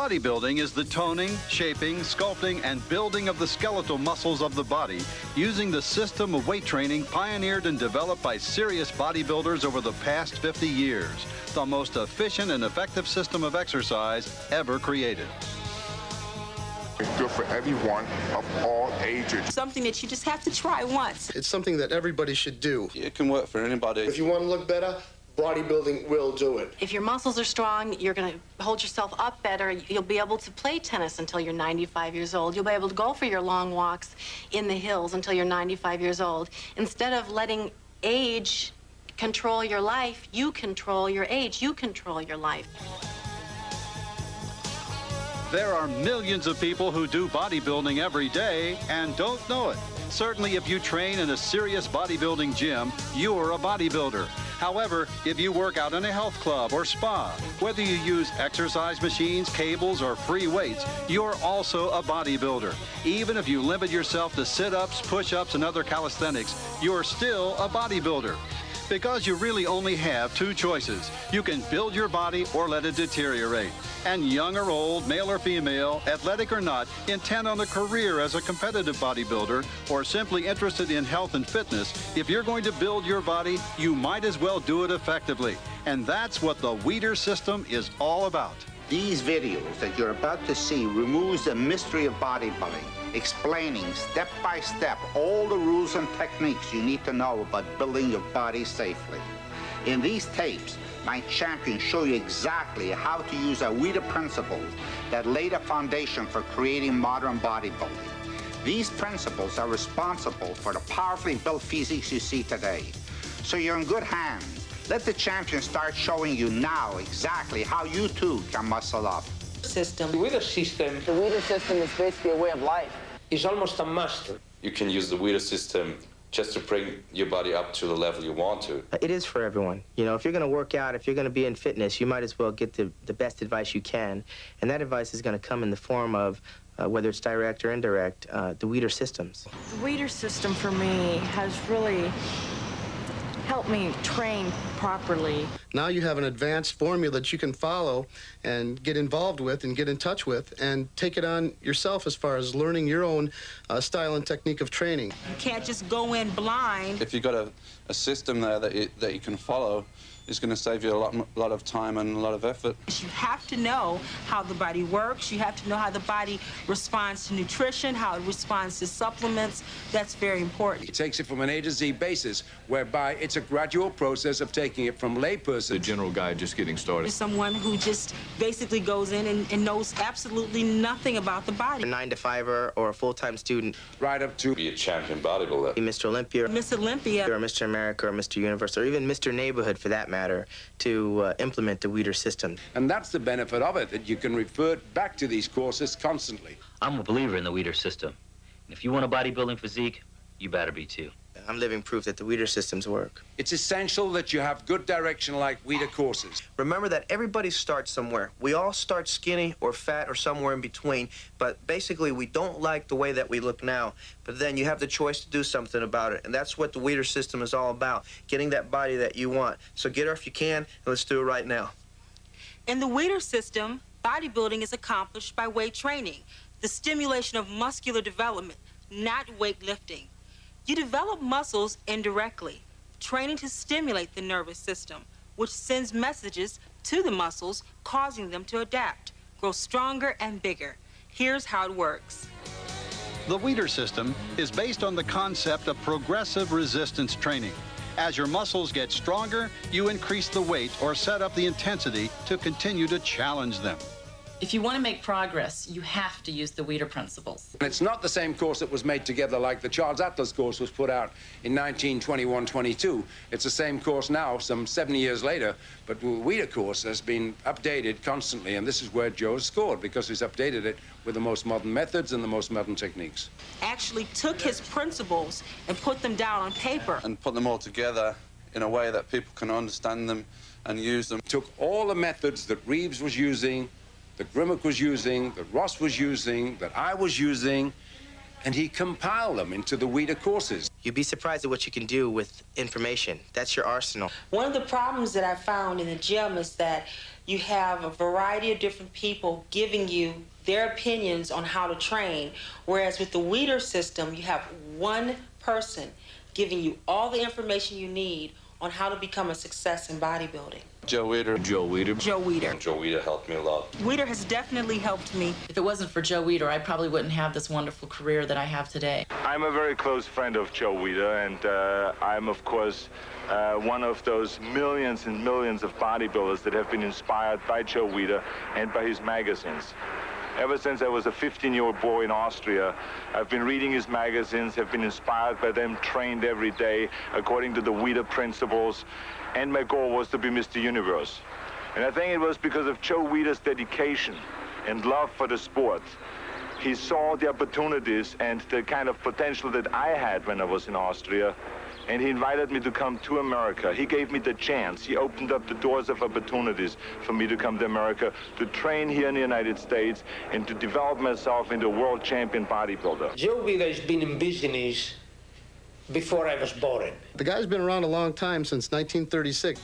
Bodybuilding is the toning, shaping, sculpting, and building of the skeletal muscles of the body using the system of weight training pioneered and developed by serious bodybuilders over the past 50 years. The most efficient and effective system of exercise ever created. It's good for everyone of all ages. Something that you just have to try once. It's something that everybody should do. It can work for anybody. If you want to look better, bodybuilding will do it. If your muscles are strong, you're going to hold yourself up better. You'll be able to play tennis until you're 95 years old. You'll be able to go for your long walks in the hills until you're 95 years old. Instead of letting age control your life, you control your age. You control your life. There are millions of people who do bodybuilding every day and don't know it. Certainly, if you train in a serious bodybuilding gym, you're a bodybuilder. However, if you work out in a health club or spa, whether you use exercise machines, cables, or free weights, you're also a bodybuilder. Even if you limit yourself to sit-ups, push-ups, and other calisthenics, you're still a bodybuilder. Because you really only have two choices. You can build your body or let it deteriorate. And young or old, male or female, athletic or not, intent on a career as a competitive bodybuilder or simply interested in health and fitness, if you're going to build your body, you might as well do it effectively. And that's what the Weider system is all about. These videos that you're about to see removes the mystery of bodybuilding, explaining step by step all the rules and techniques you need to know about building your body safely. In these tapes, my champions show you exactly how to use our Weider principles that lay the foundation for creating modern bodybuilding. These principles are responsible for the powerfully built physiques you see today. So you're in good hands. Let the champions start showing you now exactly how you too can muscle up. System. The Weider system. The Weider system is basically a way of life. Is almost a must. You can use the Weider system just to bring your body up to the level you want to. It is for everyone. You know, if you're going to work out, if you're going to be in fitness, you might as well get the best advice you can. And that advice is going to come in the form of, whether it's direct or indirect, the Weider systems. The Weider system for me has really helped me train properly. Now you have an advanced formula that you can follow and get involved with and get in touch with and take it on yourself as far as learning your own style and technique of training. You can't just go in blind. If you've got a system there that you can follow, it's going to save you a lot of time and a lot of effort. You have to know how the body works. You have to know how the body responds to nutrition, how it responds to supplements. That's very important. It takes it from an A to Z basis, whereby it's a gradual process of taking it from layperson. The general guy just getting started. Someone who just basically goes in and knows absolutely nothing about the body. A 9-to-5er or a full-time student. Right up to be a champion bodybuilder. Mr. Olympia. Miss Olympia. Or Mr. America or Mr. Universe or even Mr. Neighborhood for that matter to implement the Weider system. And that's the benefit of it, that you can revert back to these courses constantly. I'm a believer in the Weider system. And if you want a bodybuilding physique, you better be too. I'm living proof that the Weider systems work. It's essential that you have good direction like Weider courses. Remember that everybody starts somewhere. We all start skinny or fat or somewhere in between, but basically we don't like the way that we look now. But then you have the choice to do something about it, and that's what the Weider system is all about, getting that body that you want. So get her if you can, and let's do it right now. In the Weider system, bodybuilding is accomplished by weight training, the stimulation of muscular development, not weightlifting. You develop muscles indirectly, training to stimulate the nervous system, which sends messages to the muscles, causing them to adapt, grow stronger and bigger. Here's how it works. The Weider system is based on the concept of progressive resistance training. As your muscles get stronger, you increase the weight or set up the intensity to continue to challenge them. If you want to make progress, you have to use the Weider principles. And it's not the same course that was made together like the Charles Atlas course was put out in 1921-22. It's the same course now, some 70 years later, but the Weider course has been updated constantly, and this is where Joe scored, because he's updated it with the most modern methods and the most modern techniques. Actually took his principles and put them down on paper. And put them all together in a way that people can understand them and use them. Took all the methods that Reeves was using, that Grimmick was using, that Ross was using, that I was using, and he compiled them into the Weider courses. You'd be surprised at what you can do with information. That's your arsenal. One of the problems that I found in the gym is that you have a variety of different people giving you their opinions on how to train, whereas with the Weider system, you have one person giving you all the information you need on how to become a success in bodybuilding. Joe Weider. Joe Weider. Joe Weider. Joe Weider helped me a lot. Weider has definitely helped me. If it wasn't for Joe Weider, I probably wouldn't have this wonderful career that I have today. I'm a very close friend of Joe Weider, and I'm, of course, one of those millions and millions of bodybuilders that have been inspired by Joe Weider and by his magazines. Ever since I was a 15-year-old boy in Austria, I've been reading his magazines, have been inspired by them, trained every day according to the Weider principles, and my goal was to be Mr. Universe. And I think it was because of Joe Weider's dedication and love for the sport. He saw the opportunities and the kind of potential that I had when I was in Austria, and he invited me to come to America. He gave me the chance. He opened up the doors of opportunities for me to come to America, to train here in the United States, and to develop myself into a world champion bodybuilder. Joe Weider has been in business before I was born. The guy's been around a long time, since 1936.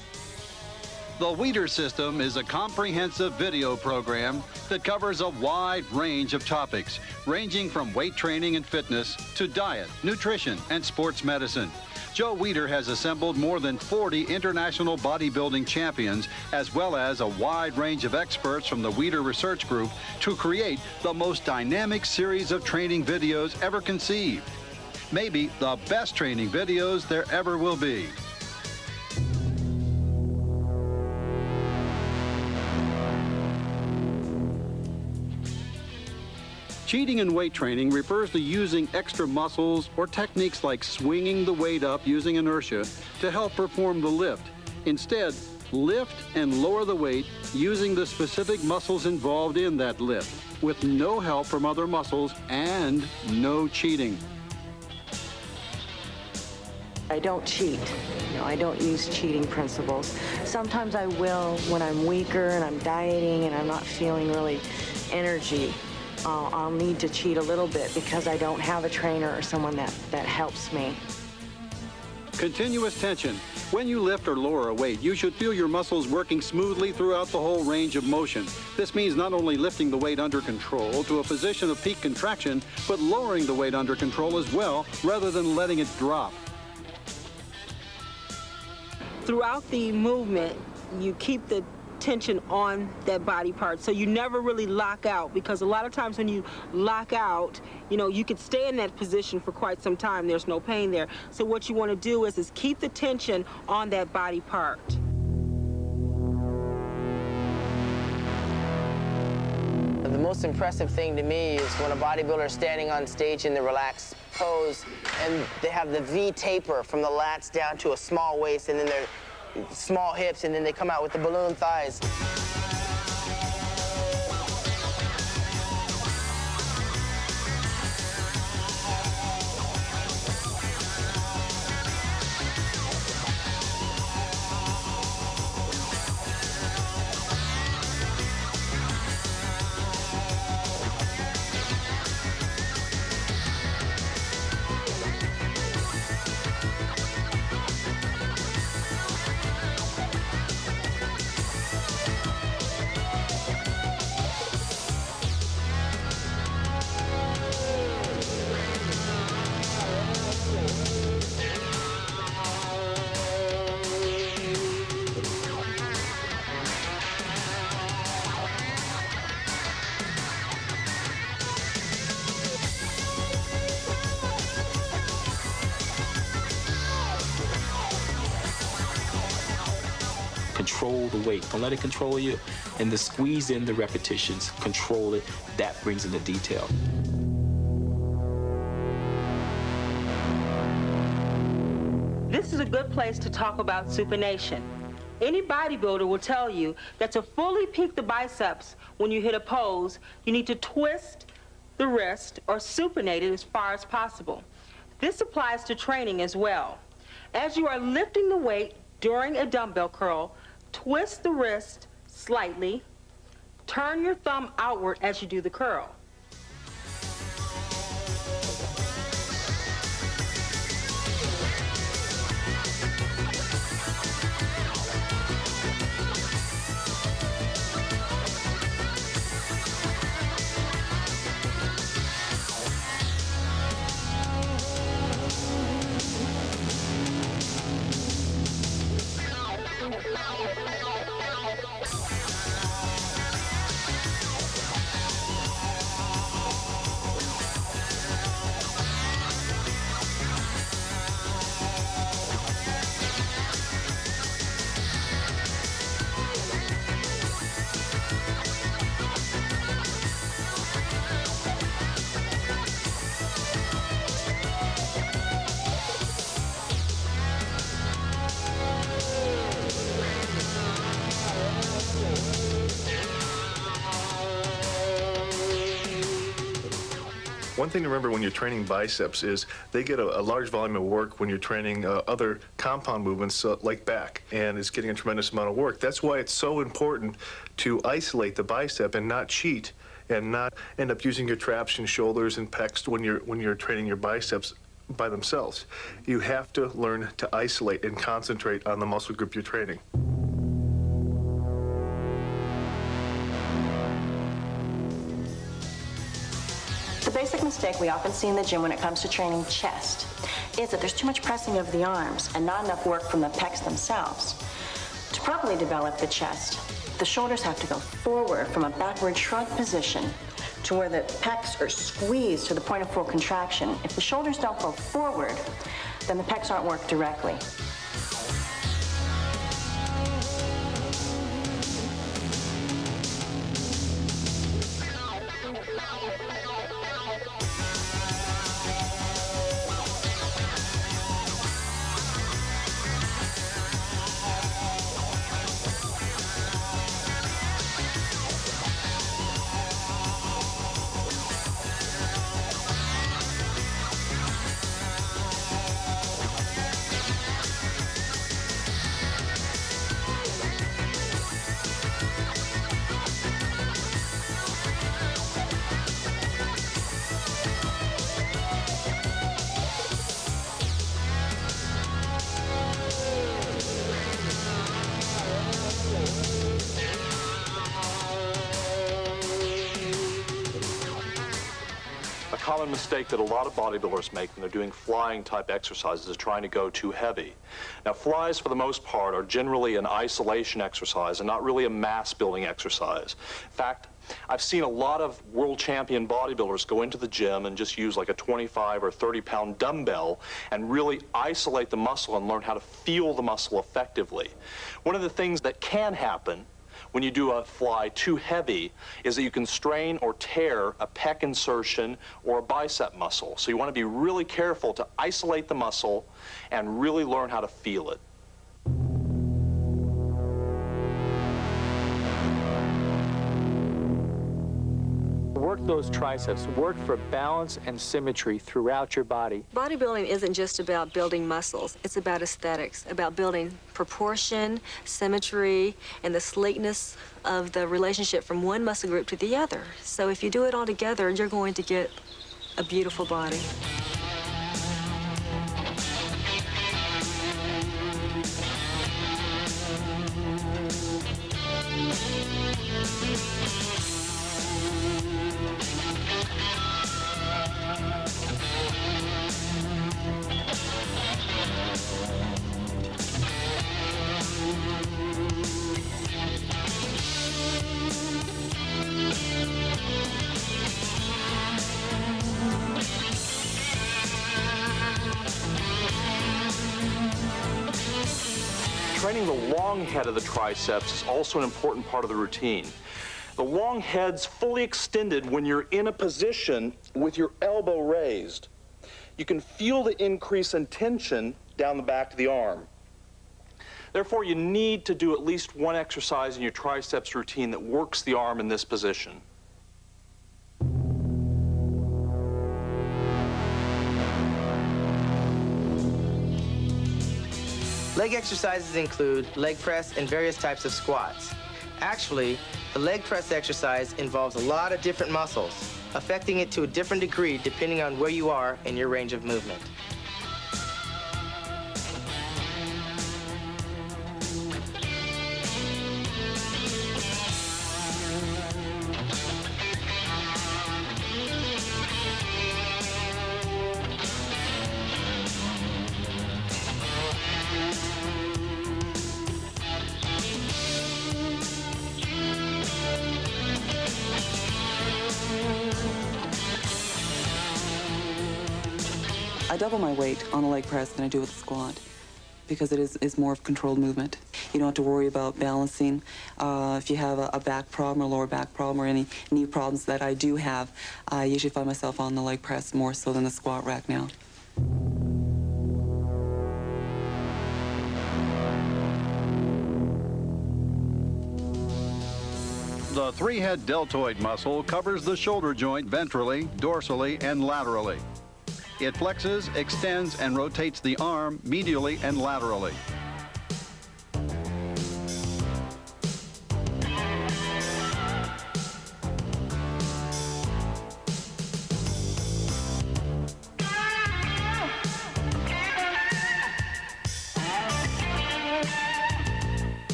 The Weider system is a comprehensive video program that covers a wide range of topics, ranging from weight training and fitness to diet, nutrition, and sports medicine. Joe Weider has assembled more than 40 international bodybuilding champions, as well as a wide range of experts from the Weider Research Group to create the most dynamic series of training videos ever conceived. Maybe the best training videos there ever will be. Cheating in weight training refers to using extra muscles or techniques like swinging the weight up using inertia to help perform the lift. Instead, lift and lower the weight using the specific muscles involved in that lift, with no help from other muscles and no cheating. I don't cheat. I don't use cheating principles. Sometimes I will when I'm weaker and I'm dieting and I'm not feeling really energy. I'll need to cheat a little bit because I don't have a trainer or someone that helps me. Continuous tension. When you lift or lower a weight, you should feel your muscles working smoothly throughout the whole range of motion. This means not only lifting the weight under control to a position of peak contraction, but lowering the weight under control as well, rather than letting it drop. Throughout the movement, you keep the tension on that body part, so you never really lock out, because a lot of times when you lock out, you could stay in that position for quite some time. There's no pain there. So what you want to do is keep the tension on that body part. The most impressive thing to me is when a bodybuilder is standing on stage in the relaxed pose and they have the V taper from the lats down to a small waist, and then their small hips, and then they come out with the balloon thighs. Control the weight. Don't let it control you. And to squeeze in the repetitions, control it. That brings in the detail. This is a good place to talk about supination. Any bodybuilder will tell you that to fully peak the biceps when you hit a pose, you need to twist the wrist or supinate it as far as possible. This applies to training as well. As you are lifting the weight during a dumbbell curl, twist the wrist slightly, turn your thumb outward as you do the curl. One thing to remember when you're training biceps is they get a large volume of work when you're training other compound movements like back, and it's getting a tremendous amount of work. That's why it's so important to isolate the bicep and not cheat and not end up using your traps and shoulders and pecs when you're training your biceps by themselves. You have to learn to isolate and concentrate on the muscle group you're training. The basic mistake we often see in the gym when it comes to training chest is that there's too much pressing of the arms and not enough work from the pecs themselves. To properly develop the chest, the shoulders have to go forward from a backward shrug position to where the pecs are squeezed to the point of full contraction. If the shoulders don't go forward, then the pecs aren't worked directly. A common mistake that a lot of bodybuilders make when they're doing flying type exercises is trying to go too heavy. Now, flies for the most part are generally an isolation exercise and not really a mass building exercise. In fact, I've seen a lot of world champion bodybuilders go into the gym and just use like a 25 or 30-pound dumbbell and really isolate the muscle and learn how to feel the muscle effectively. One of the things that can happen when you do a fly too heavy is that you can strain or tear a pec insertion or a bicep muscle. So you want to be really careful to isolate the muscle and really learn how to feel it. Work those triceps. Work for balance and symmetry throughout your body. Bodybuilding isn't just about building muscles. It's about aesthetics, about building proportion, symmetry, and the sleekness of the relationship from one muscle group to the other. So if you do it all together, you're going to get a beautiful body. Training the long head of the triceps is also an important part of the routine. The long head's fully extended when you're in a position with your elbow raised. You can feel the increase in tension down the back of the arm. Therefore, you need to do at least one exercise in your triceps routine that works the arm in this position. Leg exercises include leg press and various types of squats. Actually, the leg press exercise involves a lot of different muscles, affecting it to a different degree depending on where you are in your range of movement. I double my weight on a leg press than I do with a squat because it is more of controlled movement. You don't have to worry about balancing. If you have a back problem or lower back problem or any knee problems that I do have, I usually find myself on the leg press more so than the squat rack now. The three-head deltoid muscle covers the shoulder joint ventrally, dorsally, and laterally. It flexes, extends, and rotates the arm medially and laterally.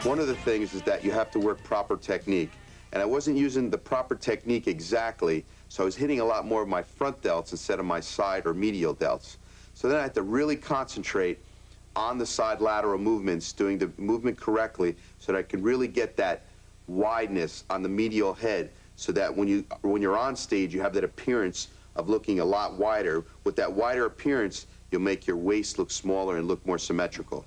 One of the things is that you have to work proper technique. And I wasn't using the proper technique exactly, so I was hitting a lot more of my front delts instead of my side or medial delts. So then I had to really concentrate on the side lateral movements, doing the movement correctly, so that I could really get that wideness on the medial head, so that when you're on stage, you have that appearance of looking a lot wider. With that wider appearance, you'll make your waist look smaller and look more symmetrical.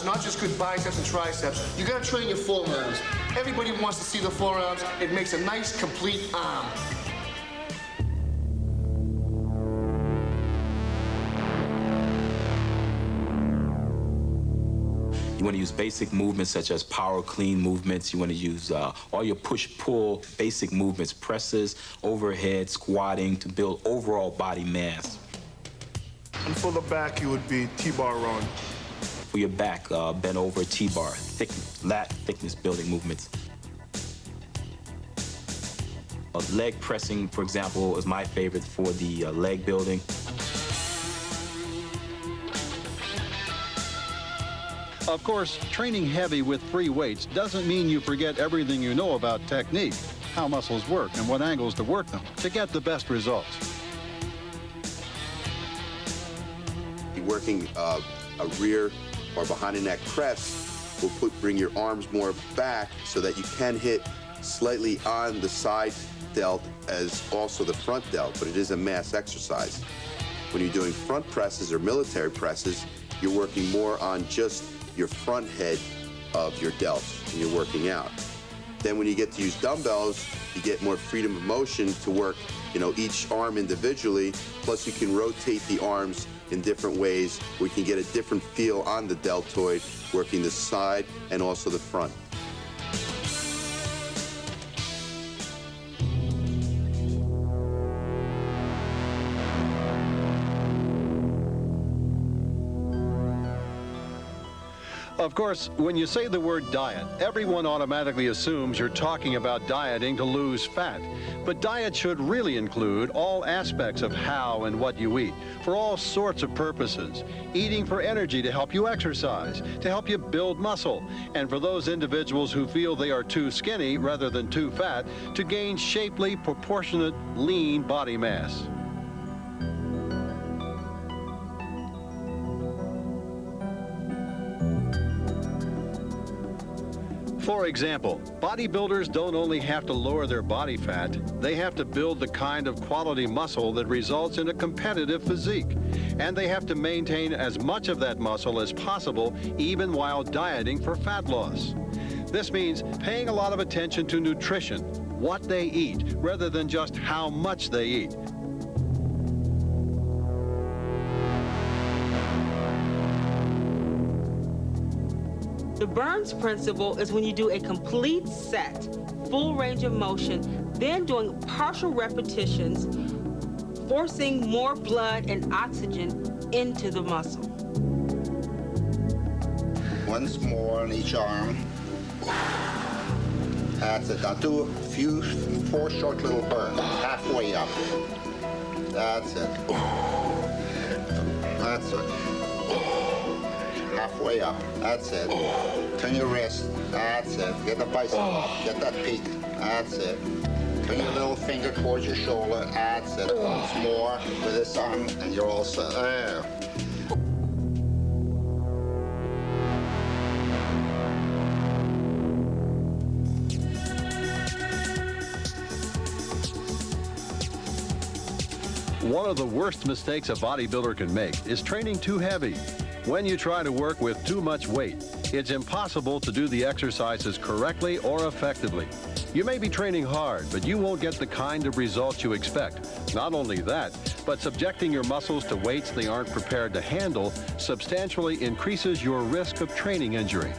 Not just good biceps and triceps. You gotta train your forearms. Everybody wants to see the forearms. It makes a nice, complete arm. You want to use basic movements such as power clean movements. You want to use all your push-pull basic movements, presses, overhead, squatting to build overall body mass. And for the back, you would be T-bar rowing. For your back, bend over, T-bar, lat thickness building movements. Leg pressing, for example, is my favorite for the leg building. Of course, training heavy with free weights doesn't mean you forget everything you know about technique, how muscles work, and what angles to work them to get the best results. You're working a rear or behind the neck press will bring your arms more back so that you can hit slightly on the side delt as also the front delt, but it is a mass exercise. When you're doing front presses or military presses, you're working more on just your front head of your delts when you're working out. Then when you get to use dumbbells, you get more freedom of motion to work, each arm individually, plus you can rotate the arms in different ways where you can get a different feel on the deltoid, working the side and also the front. Of course, when you say the word diet, everyone automatically assumes you're talking about dieting to lose fat. But diet should really include all aspects of how and what you eat, for all sorts of purposes. Eating for energy to help you exercise, to help you build muscle, and for those individuals who feel they are too skinny rather than too fat, to gain shapely, proportionate, lean body mass. For example, bodybuilders don't only have to lower their body fat, they have to build the kind of quality muscle that results in a competitive physique. And they have to maintain as much of that muscle as possible, even while dieting for fat loss. This means paying a lot of attention to nutrition, what they eat, rather than just how much they eat. The Burns principle is when you do a complete set, full range of motion, then doing partial repetitions, forcing more blood and oxygen into the muscle. Once more on each arm. That's it. Now do four short little burns, halfway up. That's it. That's it. Halfway up. That's it. Turn your wrist. That's it. Get the bicep up. Get that peak. That's it. Turn your little finger towards your shoulder. That's it. Once more with this arm, and you're all set. There. One of the worst mistakes a bodybuilder can make is training too heavy. When you try to work with too much weight, it's impossible to do the exercises correctly or effectively. You may be training hard, but you won't get the kind of results you expect. Not only that, but subjecting your muscles to weights they aren't prepared to handle substantially increases your risk of training injury.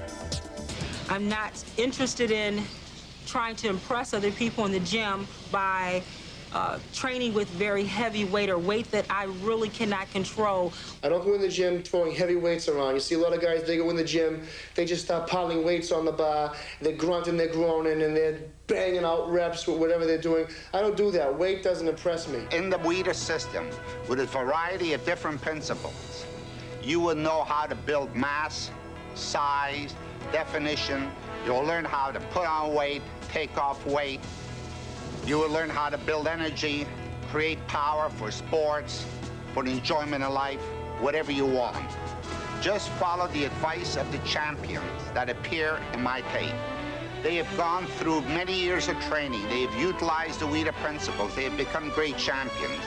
I'm not interested in trying to impress other people in the gym by training with very heavy weight or weight that I really cannot control. I don't go in the gym throwing heavy weights around. You see a lot of guys, they go in the gym, they just start piling weights on the bar, they're grunting, they're groaning, and they're banging out reps with whatever they're doing. I don't do that. Weight doesn't impress me. In the Weider system, with a variety of different principles, you will know how to build mass, size, definition. You'll learn how to put on weight, take off weight. You will learn how to build energy, create power for sports, for the enjoyment of life, whatever you want. Just follow the advice of the champions that appear in my tape. They have gone through many years of training. They have utilized the Weider principles. They have become great champions.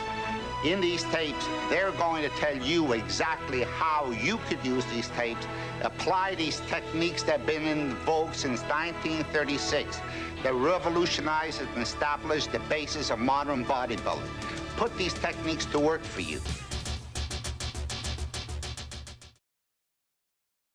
In these tapes, they're going to tell you exactly how you could use these tapes, apply these techniques that have been in vogue since 1936, that revolutionized and established the basis of modern bodybuilding. Put these techniques to work for you.